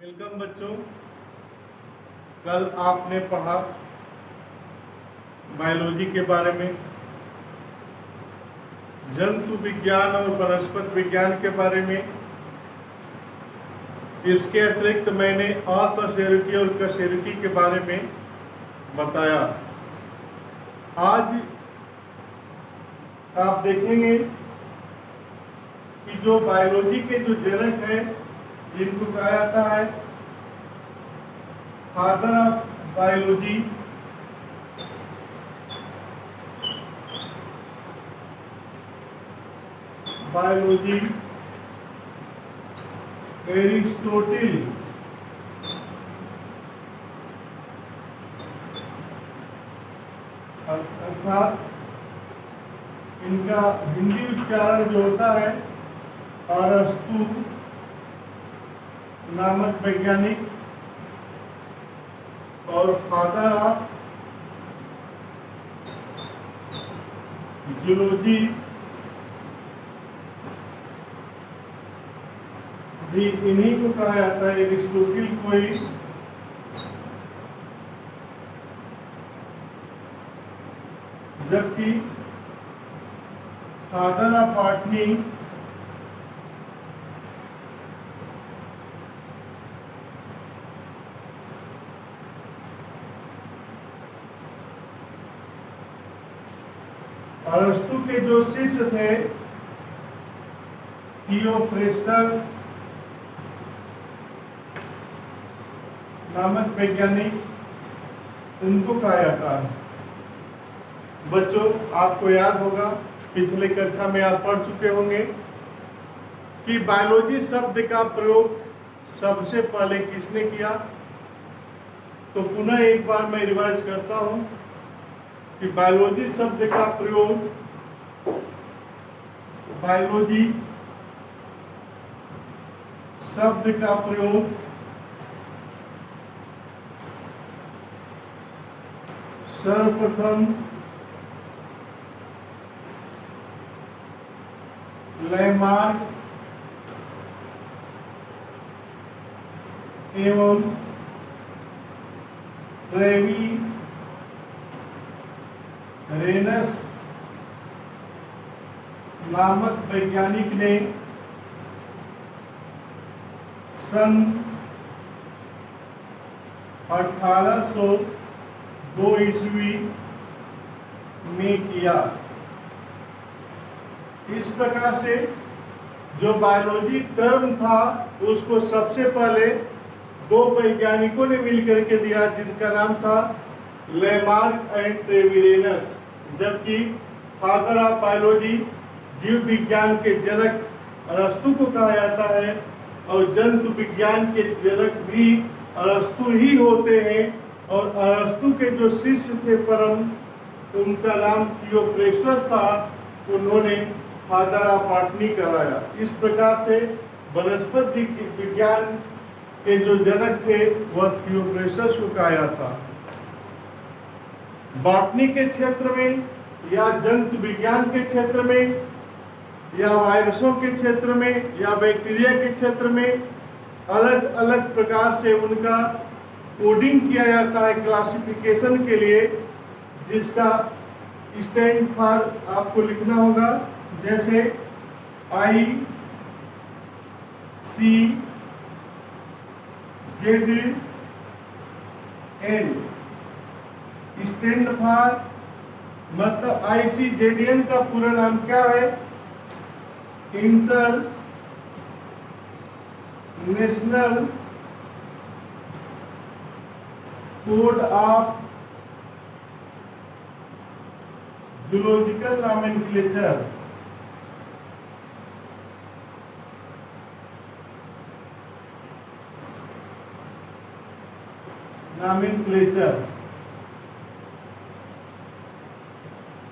Welcome बच्चों। कल आपने पढ़ा बायोलॉजी के बारे में, जंतु विज्ञान और वनस्पति विज्ञान के बारे में। इसके अतिरिक्त मैंने अकशेरुकी और कशेरुकी के बारे में बताया। आज आप देखेंगे कि जो बायोलॉजी के जो जनक हैं जिनको कहा जाता है फादर ऑफ बायोलॉजी, एरिस्टोटिल। अर्थात इनका हिंदी उच्चारण जो होता है अरस्तु नामक वैज्ञानिक, और फादर ऑफ जूलॉजी भी इन्हीं को कहा जाता है, एरिस्टोटिल को ही। जबकि फादर ऑफ बॉटनी अरस्तु के जो शिष्य थे थियोफ्रेस्टस नामक वैज्ञानिक, उनको कहा जाता है। बच्चों, आपको याद होगा पिछले कक्षा में आप पढ़ चुके होंगे कि बायोलॉजी शब्द का प्रयोग सबसे पहले किसने किया। तो पुनः एक बार मैं रिवाइज करता हूं कि बायोलॉजी शब्द का प्रयोग सर्वप्रथम लैमार्क एवं ट्रेवीरेनस नामक वैज्ञानिक ने सन 1802 ईस्वी में किया। इस प्रकार से जो बायोलॉजी टर्म था उसको सबसे पहले दो वैज्ञानिकों ने मिलकर के दिया, जिनका नाम था लैमार्क एंड ट्रेवीरेनस। जबकि फादर ऑफ बायोलॉजी, जीव विज्ञान के जनक, अरस्तु को कहा जाता है, और जंतु विज्ञान के जनक भी अरस्तु ही होते हैं। और अरस्तु के जो शिष्य थे परम, उनका नाम थियोफ्रेस्टस था, उन्होंने फादर ऑफ बॉटनी कराया। इस प्रकार से वनस्पति विज्ञान के जो जनक थे वह थियोफ्रेस्टस को कहा जाता। बॉटनी के क्षेत्र में या जंतु विज्ञान के क्षेत्र में या वायरसों के क्षेत्र में या बैक्टीरिया के क्षेत्र में अलग अलग प्रकार से उनका कोडिंग किया जाता है क्लासिफिकेशन के लिए, जिसका स्टैंड फॉर आपको लिखना होगा। जैसे ICZN स्टैंड फॉर, मतलब ICZN का पूरा नाम क्या है? International code of zoological nomenclature.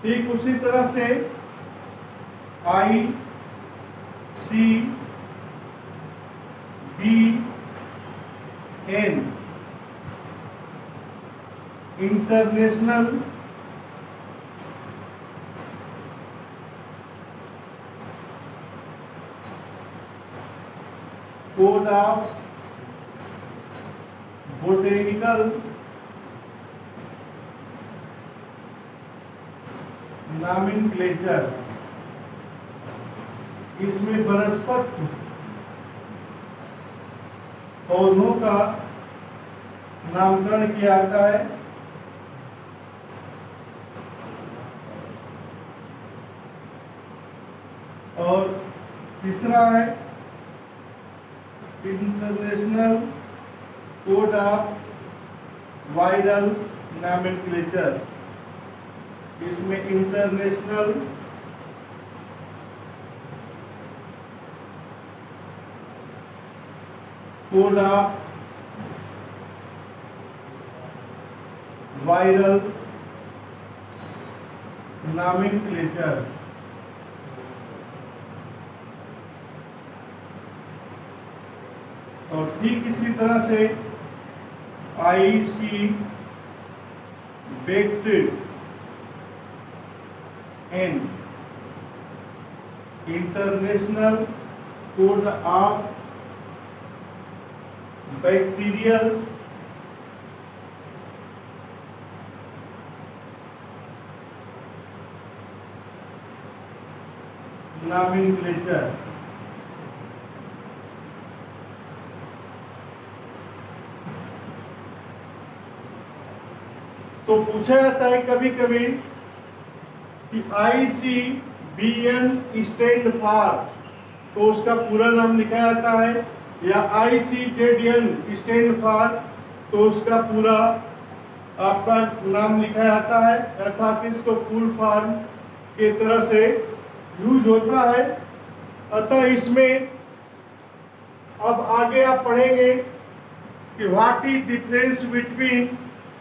ठीक उसी तरह से ICDN international code of botanical nomenclature, इसमें वनस्पति पौधों का नामकरण किया जाता है। और तीसरा है international code of viral nomenclature, इसमें international code of viral nomenclature, और ठीक इसी तरह से IC backed an international code of bacterial nomenclature. तो पूछा जाता है कभी कभी कि ICBN स्टैंड फॉर, तो उसका पूरा नाम लिखा जाता है, या ICZN स्टैंड फॉर, तो उसका पूरा आपका नाम लिखा जाता है, अर्थात इसको फुल फॉर्म के तरह से यूज होता है। अतः इसमें अब आगे आप पढ़ेंगे कि what is difference between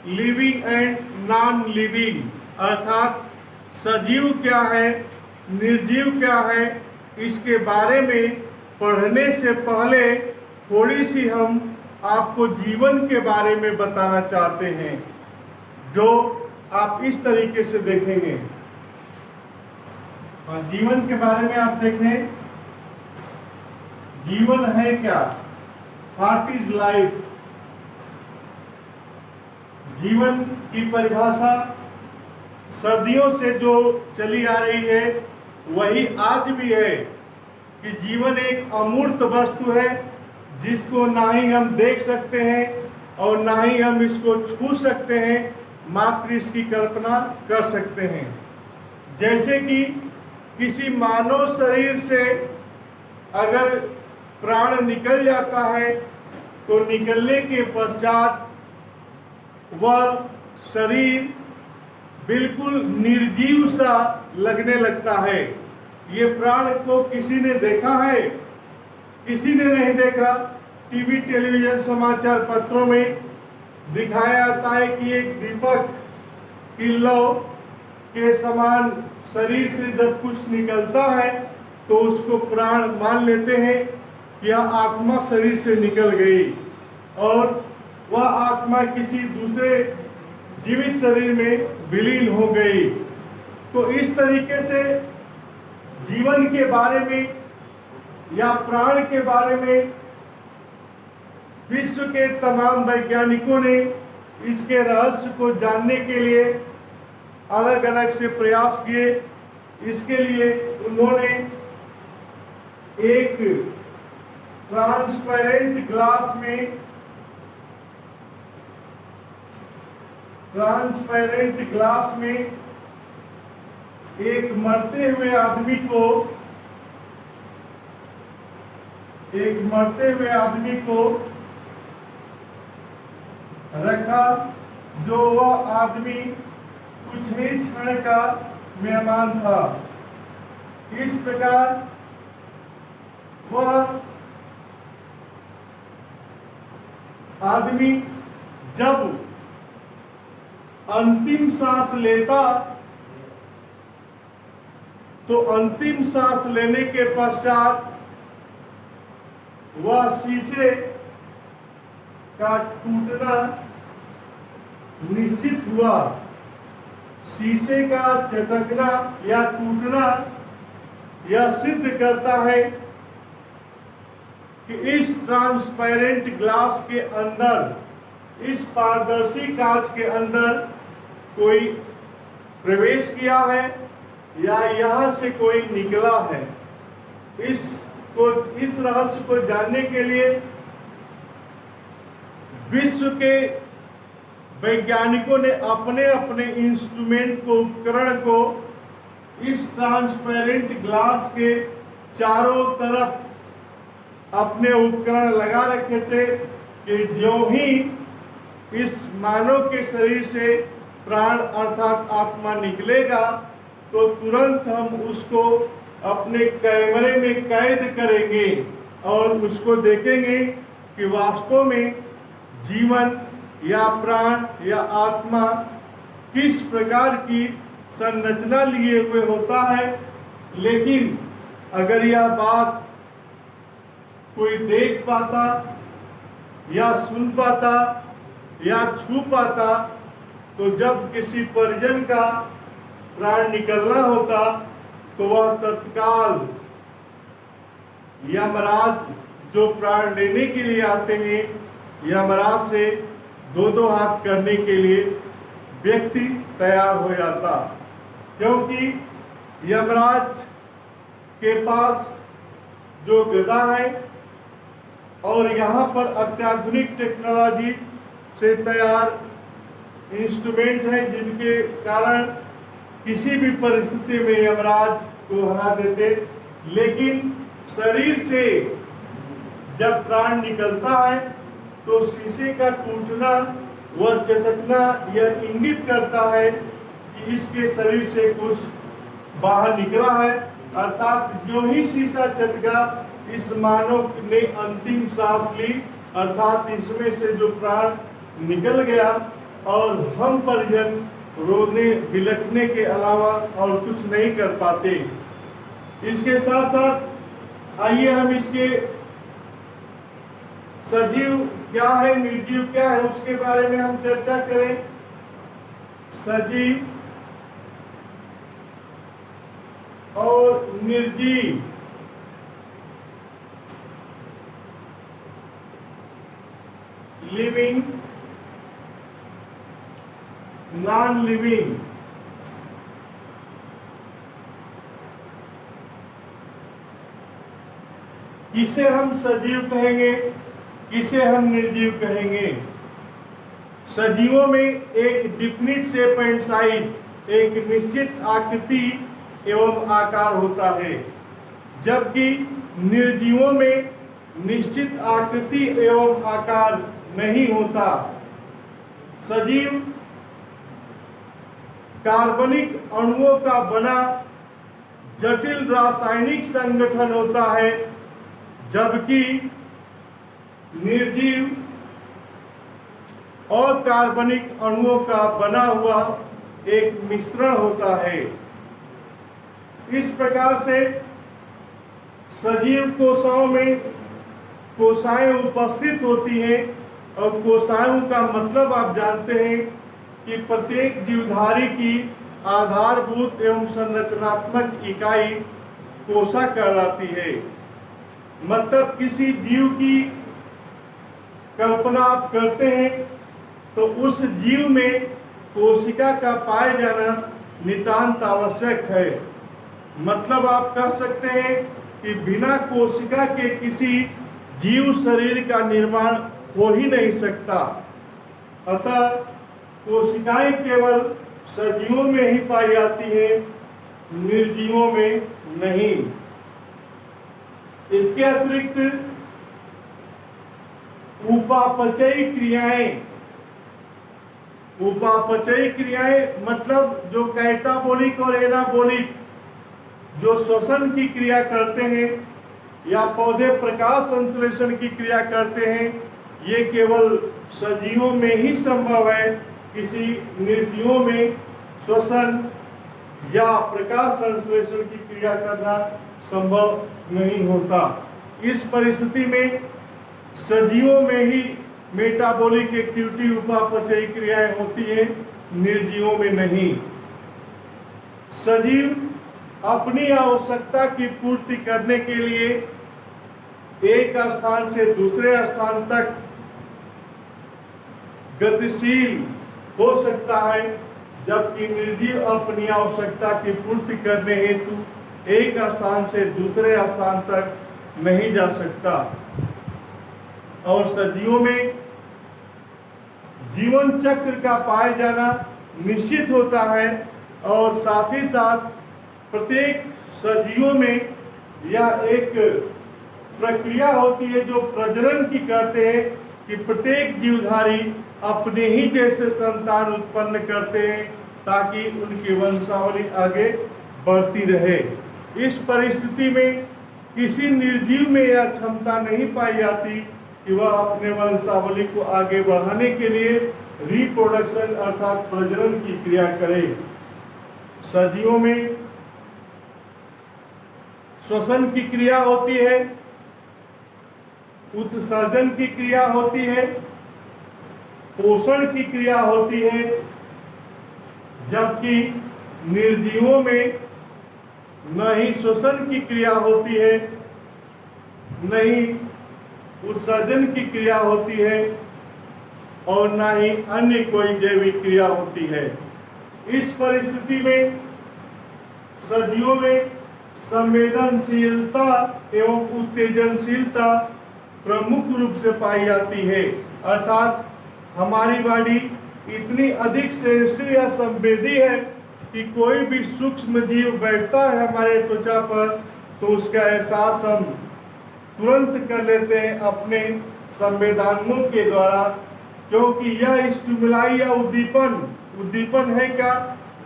living and non living, अर्थात सजीव क्या है, निर्जीव क्या है, इसके बारे में पढ़ने से पहले थोड़ी सी हम आपको जीवन के बारे में बताना चाहते हैं, जो आप इस तरीके से देखेंगे। और जीवन के बारे में आप देखें, जीवन है क्या, व्हाट इज लाइफ। जीवन की परिभाषा सदियों से जो चली आ रही है वही आज भी है कि जीवन एक अमूर्त वस्तु है, जिसको ना ही हम देख सकते हैं और ना ही हम इसको छू सकते हैं, मात्र इसकी कल्पना कर सकते हैं। जैसे कि किसी मानव शरीर से अगर प्राण निकल जाता है तो निकलने के पश्चात वह शरीर बिल्कुल निर्जीव सा लगने लगता है। ये प्राण को किसी ने देखा है? किसी ने नहीं देखा। टीवी, टेलीविजन, समाचार पत्रों में दिखाया जाता है कि एक दीपक की लौ के समान शरीर से जब कुछ निकलता है तो उसको प्राण मान लेते हैं, यह आत्मा शरीर से निकल गई और वह आत्मा किसी दूसरे जीवित शरीर में विलीन हो गई। तो इस तरीके से जीवन के बारे में या प्राण के बारे में विश्व के तमाम वैज्ञानिकों ने इसके रहस्य को जानने के लिए अलग अलग से प्रयास किए। इसके लिए उन्होंने एक ट्रांसपेरेंट ग्लास में एक मरते हुए आदमी को रखा, जो वह आदमी कुछ ही क्षण का मेहमान था। इस प्रकार वह आदमी जब अंतिम सांस लेता तो अंतिम सांस लेने के पश्चात वह शीशे का टूटना निश्चित हुआ। शीशे का चटकना या टूटना यह सिद्ध करता है कि इस ट्रांसपेरेंट ग्लास के अंदर इस पारदर्शी कांच के अंदर कोई प्रवेश किया है या यहाँ से कोई निकला है। इस रहस्य को जानने के लिए विश्व के वैज्ञानिकों ने अपने अपने इंस्ट्रूमेंट को, उपकरण को इस ट्रांसपेरेंट ग्लास के चारों तरफ अपने उपकरण लगा रखे थे कि ज्यों ही इस मानव के शरीर से प्राण अर्थात आत्मा निकलेगा तो तुरंत हम उसको अपने कैमरे में कैद करेंगे और उसको देखेंगे कि वास्तव में जीवन या प्राण या आत्मा किस प्रकार की संरचना लिए हुए होता है। लेकिन अगर यह बात कोई देख पाता या सुन पाता या छू पाता तो जब किसी परिजन का प्राण निकलना होता तो वह तत्काल यमराज जो प्राण लेने के लिए आते हैं यमराज से दो हाथ करने के लिए व्यक्ति तैयार हो जाता, क्योंकि यमराज के पास जो गदा है और यहाँ पर अत्याधुनिक टेक्नोलॉजी से तैयार इंस्ट्रूमेंट है जिनके कारण किसी भी परिस्थिति में यमराज को हरा देते। लेकिन शरीर से जब प्राण निकलता है तो शीशे का टूटना व चटकना यह इंगित करता है कि इसके शरीर से कुछ बाहर निकला है, अर्थात जो ही शीशा चटका इस मानव ने अंतिम सांस ली, अर्थात इसमें से जो प्राण निकल गया और हम परिजन रोने बिलखने के अलावा और कुछ नहीं कर पाते। इसके साथ साथ आइए हम इसके सजीव क्या है निर्जीव क्या है उसके बारे में हम चर्चा करें। सजीव और निर्जीव लिविंग नॉन लिविंग। किसे हम सजीव कहेंगे, किसे हम निर्जीव कहेंगे। सजीवों में एक डिफिनिट शेप एंड साइज, एक निश्चित आकृति एवं आकार होता है, जबकि निर्जीवों में निश्चित आकृति एवं आकार नहीं होता। सजीव कार्बनिक अणुओं का बना जटिल रासायनिक संगठन होता है, जबकि निर्जीव और कार्बनिक अणुओं का बना हुआ एक मिश्रण होता है। इस प्रकार से सजीव कोशिकाओं में कोशिकाएं उपस्थित होती हैं और कोशिकाओं का मतलब आप जानते हैं कि प्रत्येक जीवधारी की आधारभूत एवं संरचनात्मक इकाई कोशिका कहलाती है। मतलब किसी जीव की कल्पना आप करते हैं तो उस जीव में कोशिका का पाए जाना नितांत आवश्यक है। मतलब आप कह सकते हैं कि बिना कोशिका के किसी जीव शरीर का निर्माण हो ही नहीं सकता। अतः कोशिकाएं केवल सजीवों में ही पाई जाती है, निर्जीवों में नहीं। इसके अतिरिक्त उपापचयी क्रियाएं, उपापचयी क्रियाएं मतलब जो कैटाबोलिक और एनाबोलिक जो श्वसन की क्रिया करते हैं या पौधे प्रकाश संश्लेषण की क्रिया करते हैं, ये केवल सजीवों में ही संभव है। किसी निर्जीवों में श्वसन या प्रकाश संश्लेषण की क्रिया करना संभव नहीं होता। इस परिस्थिति में सजीवों में ही मेटाबॉलिक एक्टिविटी उपापचयी क्रियाएं होती हैं, निर्जीवों में नहीं। सजीव अपनी आवश्यकता की पूर्ति करने के लिए एक स्थान से दूसरे स्थान तक गतिशील हो सकता है, जबकि निर्जीव अपनी आवश्यकता की पूर्ति करने हेतु एक स्थान से दूसरे स्थान तक नहीं जा सकता। और सदियों में जीवन चक्र का पाए जाना निश्चित होता है, और साथ ही साथ प्रत्येक सजीवों में यह एक प्रक्रिया होती है जो प्रजनन की कहते हैं कि प्रत्येक जीवधारी अपने ही जैसे संतान उत्पन्न करते हैं ताकि उनकी वंशावली आगे बढ़ती रहे। इस परिस्थिति में किसी निर्जीव में यह क्षमता नहीं पाई जाती कि वह अपने वंशावली को आगे बढ़ाने के लिए रिप्रोडक्शन अर्थात प्रजनन की क्रिया करे। सदियों में श्वसन की क्रिया होती है, उत्सर्जन की क्रिया होती है, पोषण की क्रिया होती है, जबकि निर्जीवों में न ही श्वसन की क्रिया होती है, न ही उत्सर्जन की क्रिया होती है, और न ही अन्य कोई जैविक क्रिया होती है। इस परिस्थिति में सदियों में संवेदनशीलता एवं उत्तेजनशीलता प्रमुख रूप से पाई जाती है, अर्थात हमारी बॉडी इतनी अधिक सेंसिटिव या संवेदी है कि कोई भी सूक्ष्म जीव बैठता है हमारे त्वचा पर तो उसका एहसास हम तुरंत कर लेते हैं अपने संवेदनाओं के द्वारा, क्योंकि यह स्टिमुलाई या उद्दीपन है क्या,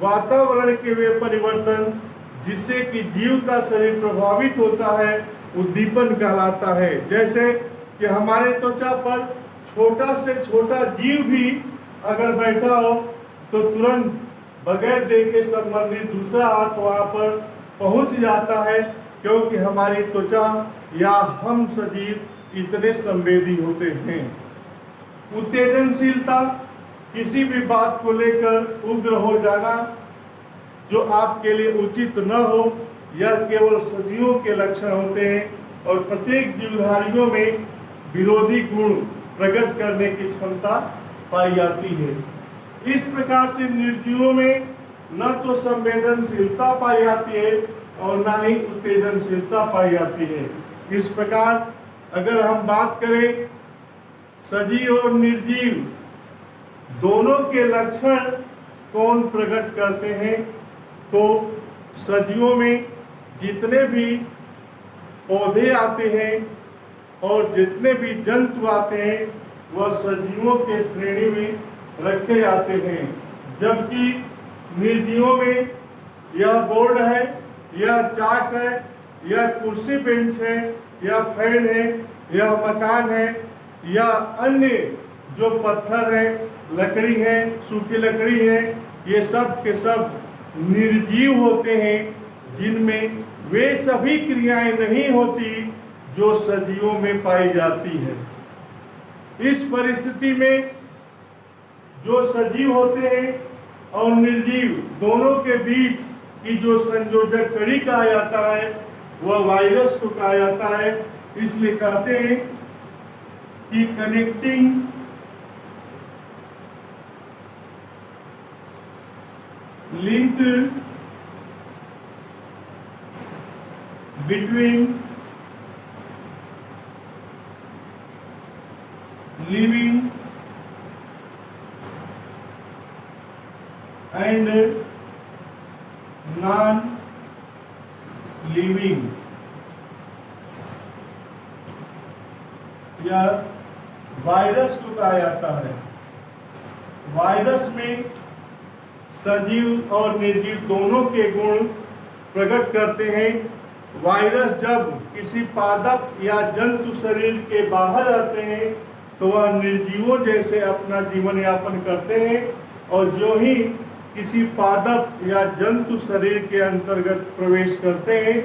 वातावरण के वे परिवर्तन जिससे कि जीव का शरीर प्रभावित होता है उद्दीपन कहलाता है। जैसे कि हमारे त्वचा पर छोटा से छोटा जीव भी अगर बैठा हो तो तुरंत बगैर देखे संबंधित दूसरा हाथ वहाँ पर पहुँच जाता है, क्योंकि हमारी त्वचा या हम सजीव इतने संवेदी होते हैं। उत्तेजनशीलता किसी भी बात को लेकर उग्र हो जाना जो आपके लिए उचित न हो, यह केवल सजीवों के लक्षण होते हैं, और प्रत्येक जीवधारियों में विरोधी गुण प्रकट करने की क्षमता पाई जाती है। इस प्रकार से निर्जीवों में न तो संवेदनशीलता पाई जाती है और न ही उत्तेजनशीलता पाई जाती है। इस प्रकार अगर हम बात करें सजीव और निर्जीव दोनों के लक्षण कौन प्रकट करते हैं, तो सदियों में जितने भी पौधे आते हैं और जितने भी जंतु आते हैं वह सजीवों के श्रेणी में रखे जाते हैं, जबकि निर्जीवों में यह बोर्ड है, यह चाक है, यह कुर्सी बेंच है, यह फैन है, यह मकान है, या अन्य जो पत्थर है, लकड़ी है, सूखी लकड़ी है, ये सब के सब निर्जीव होते हैं, जिनमें वे सभी क्रियाएं नहीं होती जो सजीवों में पाई जाती है। इस परिस्थिति में जो सजीव होते हैं और निर्जीव दोनों के बीच की जो संयोजक कड़ी कहा जाता है वह वायरस को कहा जाता है। इसलिए कहते हैं कि connecting link between living and non living, या वायरस को कहा जाता है। वायरस में सजीव और निर्जीव दोनों के गुण प्रकट करते हैं। वायरस जब किसी पादप या जंतु शरीर के बाहर आते हैं तो वह निर्जीवों जैसे अपना जीवन यापन करते हैं, और जो ही किसी पादप या जंतु शरीर के अंतर्गत प्रवेश करते हैं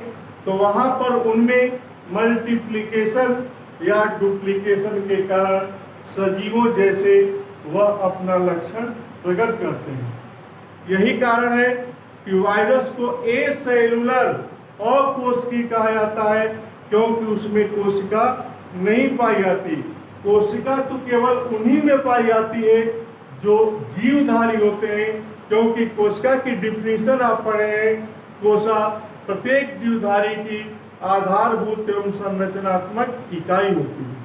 तो वहाँ पर उनमें मल्टीप्लिकेशन या डुप्लीकेशन के कारण सजीवों जैसे वह अपना लक्षण प्रकट करते हैं। यही कारण है कि वायरस को एसेलुलर अकोशिकीय कहा जाता है, क्योंकि उसमें कोशिका नहीं पाई जाती। कोशिका तो केवल उन्हीं में पाई जाती है जो जीवधारी होते हैं, क्योंकि कोशिका की डिफिनीशन आप पढ़े हैं। कोशिका प्रत्येक जीवधारी की आधारभूत एवं संरचनात्मक इकाई होती है।